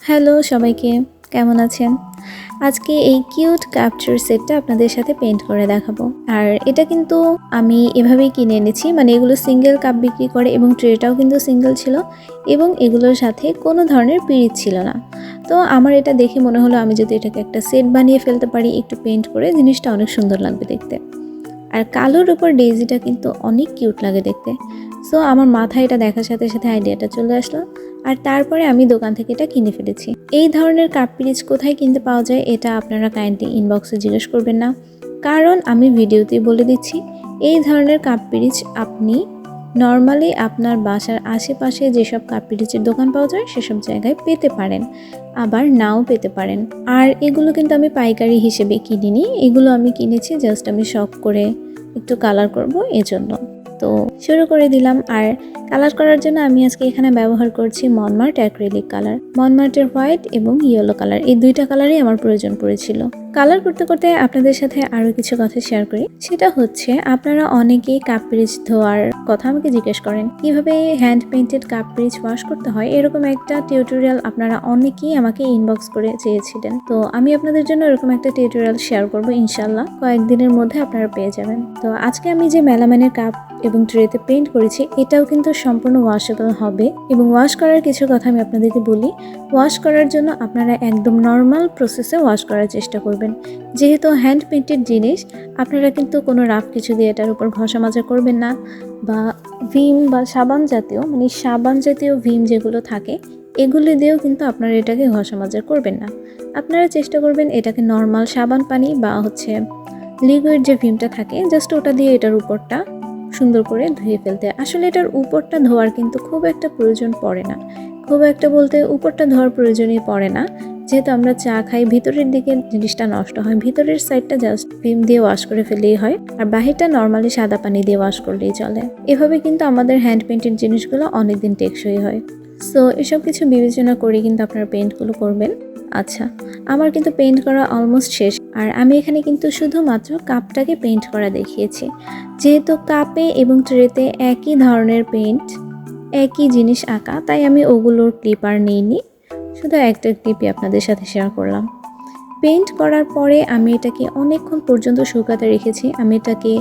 Hello সবাইকে, কেমন আছেন? আজকে এই কিউট ক্যাপচার সেটটা আপনাদের সাথে পেইন্ট করে দেখাবো। আর এটা কিন্তু আমি এভাবেই কিনে এনেছি, মানে এগুলো সিঙ্গেল কাপ বিক্রি করে এবং ট্রেটাও কিন্তু সিঙ্গেল ছিল এবং এগুলোর সাথে কোনো ধরনের পিরিচ ছিল না। তো আমার এটা দেখে মনে হলো আমি যদি এটাকে একটা সেট বানিয়ে ফেলতে পারি একটু পেইন্ট করে, জিনিসটা অনেক সুন্দর লাগবে দেখতে। আর কালোর উপর ডেইজিটা কিন্তু অনেক কিউট লাগে দেখতে। সো আমার মাথায় এটা দেখার সাথে সাথে আইডিয়াটা চলে আসলো, আর তারপরে আমি দোকান থেকে এটা কিনে ফেলেছি। এই ধরনের কাপ পিরিচ কোথায় কিনতে পাওয়া যায় এটা আপনারা কাইন্ডলি ইনবক্সে জিজ্ঞেস করবেন না, কারণ আমি ভিডিওতেই বলে দিচ্ছি এই ধরনের কাপ পিরিচ আপনি নর্মালি আপনার বাসার আশেপাশে যেসব কাপ পিরিচের দোকান পাওয়া যায় সেসব জায়গায় পেতে পারেন, আবার নাও পেতে পারেন। আর এগুলো কিন্তু আমি পাইকারি হিসেবে কিনিনি, এগুলো আমি কিনেছি জাস্ট আমি শখ করে একটু কালার করব এজন্য। তো শুরু করে দিলাম। আর কালার করার জন্য আমি আজকে এখানে ব্যবহার করছি মনমার্ট অ্যাক্রিলিক কালার। মনমার্টের হোয়াইট এবং ইয়েলো কালার, এই দুইটা কালারই আমার প্রয়োজন পড়েছিল। কালার করতে করতে আপনাদের সাথে আরও কিছু কথা শেয়ার করি, সেটা হচ্ছে আপনারা অনেকেই কাপ পিরিচ ধোয়ার কথা আমাকে জিজ্ঞেস করেন, কিভাবে হ্যান্ড পেইন্টেড কাপ পিরিচ ওয়াশ করতে হয়। এরকম একটা টিউটোরিয়াল আপনারা অনেকেই আমাকে ইনবক্স করে চেয়েছিলেন, তো আমি আপনাদের জন্য এরকম একটা টিউটোরিয়াল শেয়ার করব ইনশাল্লাহ, কয়েকদিনের মধ্যে আপনারা পেয়ে যাবেন। তো আজকে আমি যে মেলামাইনের কাপ এবং ট্রেতে পেইন্ট করেছি এটাও কিন্তু সম্পূর্ণ ওয়াশেবল হবে। এবং ওয়াশ করার কিছু কথা আমি আপনাদেরকে বলি, ওয়াশ করার জন্য আপনারা একদম নর্মাল প্রসেসে ওয়াশ করার চেষ্টা করবেন। যেহেতু হ্যান্ড পেইন্টেড জিনিস, আপনারা কিন্তু কোনো রাফ কিছু দিয়ে এটার উপর ঘষা মাজা করবেন না, বা ভিম বা সাবান জাতীয়, মানে সাবান জাতীয় ভিম যেগুলো থাকে এগুলি দিয়েও কিন্তু আপনারা এটাকে ঘষা মাজা করবেন না। আপনারা চেষ্টা করবেন এটাকে নর্মাল সাবান পানি বা লিকুইড যে ভিমটা থাকে জাস্ট ওটা দিয়ে এটার উপরটা সুন্দর করে ধুয়ে ফেলতে। আসলে এটার উপরটা ধোয়ার কিন্তু খুব একটা প্রয়োজন পড়ে না, খুব একটা বলতে উপরটা ধোয়ার প্রয়োজনই পড়ে না, যেহেতু আমরা চা খাই ভিতরের দিকে জিনিসটা নষ্ট হয়, ভিতরের সাইডটা জাস্ট ভিম দিয়ে ওয়াশ করে ফেলেই হয়, আর বাহিরটা নর্মালি সাদা পানি দিয়ে ওয়াশ করলেই চলে। এভাবে কিন্তু আমাদের হ্যান্ড পেইন্টেড জিনিসগুলো অনেকদিন টেকসই হয়। সো এসব কিছু বিবেচনা করে কিন্তু আপনারা পেইন্টগুলো করবেন। আচ্ছা, আমার কিন্তু পেইন্ট করা অলমোস্ট শেষ, আর আমি এখানে কিন্তু শুধুমাত্র কাপটাকে পেইন্ট করা দেখিয়েছি। যেহেতু কাপে এবং ট্রেতে একই ধরনের পেইন্ট, একই জিনিস আঁকা, তাই আমি ওগুলোর ক্লিপ আর নিইনি, শুধু একটা ক্লিপই আপনাদের সাথে শেয়ার করলাম। পেইন্ট করার পরে আমি এটাকে অনেকক্ষণ পর্যন্ত শুকাতে রেখেছি। আমি এটাকে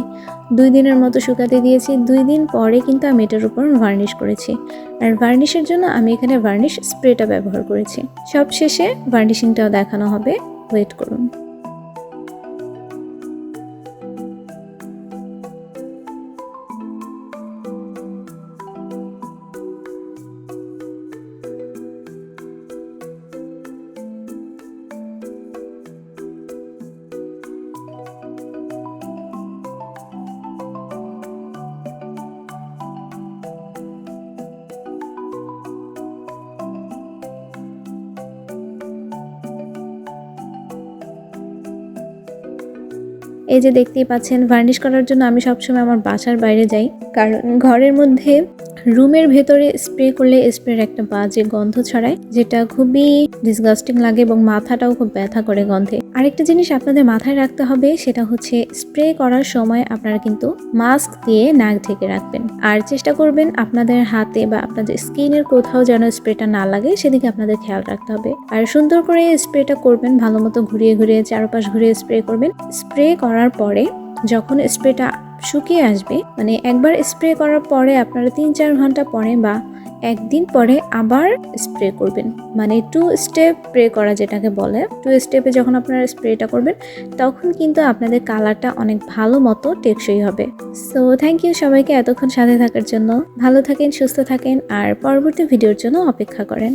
2 দিনের মতো শুকাতে দিয়েছি। 2 দিন পরে কিন্তু আমি এটার উপর ভার্নিশ করেছি, আর ভার্নিশের জন্য আমি এখানে ভার্নিশ স্প্রেটা ব্যবহার করেছি। সব শেষে ভার্নিশিংটাও দেখানো হবে, ওয়েট করুন। এই যে দেখতেই পাচ্ছেন, ভার্নিশ করার জন্য আমি সবসময় আমার বাসার বাইরে যাই, কারণ ঘরের মধ্যে রুমের ভেতরে স্প্রে করলে স্প্রের একটা বাজে গন্ধ ছড়ায়, যেটা খুবই ডিসগাস্টিং লাগে এবং মাথাটাও খুব ব্যথা করে গন্ধে। আরেকটা জিনিস আপনাদের মাথায় রাখতে হবে, সেটা হচ্ছে স্প্রে করার সময় আপনারা কিন্তু মাস্ক দিয়ে নাক ঢেকে রাখবেন, আর চেষ্টা করবেন আপনাদের হাতে বা আপনাদের স্কিনের কোথাও যেন স্প্রেটা না লাগে সেদিকে আপনাদের খেয়াল রাখতে হবে। আর সুন্দর করে স্প্রেটা করবেন, ভালো মতো ঘুরিয়ে ঘুরিয়ে চারপাশ ঘুরিয়ে স্প্রে করবেন। স্প্রে করার পরে যখন স্প্রেটা শুকিয়ে আসবে, মানে একবার স্প্রে করার পরে আপনারা 3-4 ঘন্টা পরে বা একদিন পরে আবার স্প্রে করবেন, মানে 2 স্টেপ স্প্রে করা যেটাকে বলে। 2 স্টেপে যখন আপনারা স্প্রেটা করবেন তখন কিন্তু আপনাদের কালারটা অনেক ভালো মতো টেকসই হবে। সো থ্যাংক ইউ সবাইকে এতক্ষণ সাথে থাকার জন্য। ভালো থাকেন, সুস্থ থাকেন, আর পরবর্তী ভিডিওর জন্য অপেক্ষা করেন।